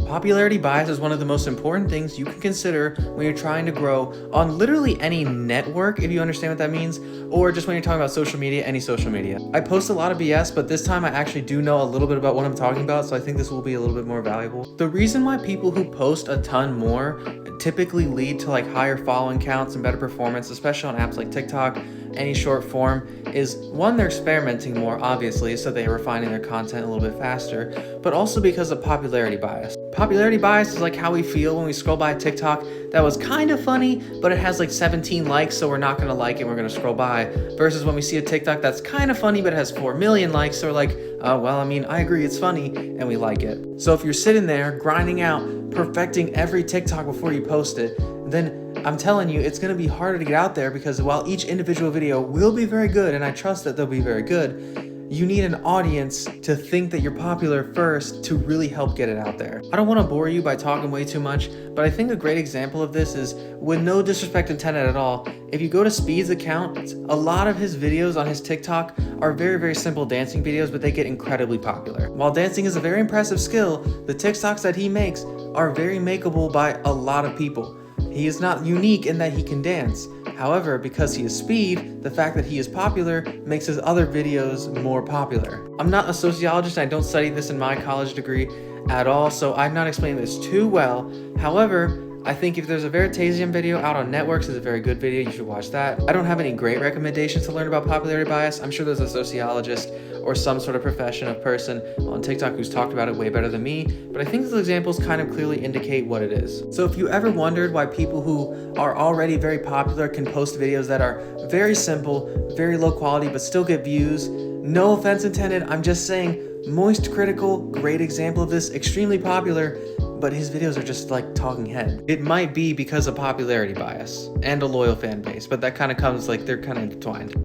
Popularity bias is one of the most important things you can consider when you're trying to grow on literally any network, if you understand what that means, or just when you're talking about social media, any social media. I post a lot of BS, but this time I actually do know a little bit about what I'm talking about, so I think this will be a little bit more valuable. The reason why people who post a ton more typically lead to like higher following counts and better performance, especially on apps like TikTok, any short form, is one, they're experimenting more, obviously, so they are refining their content a little bit faster, but also because of popularity bias. Popularity bias is like how we feel when we scroll by a TikTok that was kind of funny, but it has like 17 likes, so we're not gonna like it, we're gonna scroll by, versus when we see a TikTok that's kind of funny, but it has 4 million likes, so we're like, well, I mean, I agree, it's funny, and we like it. So if you're sitting there grinding out, perfecting every TikTok before you post it, then I'm telling you, it's going to be harder to get out there, because while each individual video will be very good, and I trust that they'll be very good, you need an audience to think that you're popular first to really help get it out there. I don't want to bore you by talking way too much, but I think a great example of this is, with no disrespect intended at all, if you go to Speed's account, a lot of his videos on his TikTok are very, very simple dancing videos, but they get incredibly popular. While dancing is a very impressive skill, the TikToks that he makes are very makeable by a lot of people. He is not unique in that he can dance. However, because he is Speed, the fact that he is popular makes his other videos more popular. I'm not a sociologist, and I don't study this in my college degree at all, so I'm not explaining this too well. However, I think if there's a Veritasium video out on Networks, it's a very good video, you should watch that. I don't have any great recommendations to learn about popularity bias. I'm sure there's a sociologist or some sort of professional person on TikTok who's talked about it way better than me, but I think these examples kind of clearly indicate what it is. So if you ever wondered why people who are already very popular can post videos that are very simple, very low quality, but still get views, no offense intended, I'm just saying, Moist Critical, great example of this, extremely popular, but his videos are just like talking head. It might be because of popularity bias and a loyal fan base, but that kind of comes like they're kind of intertwined.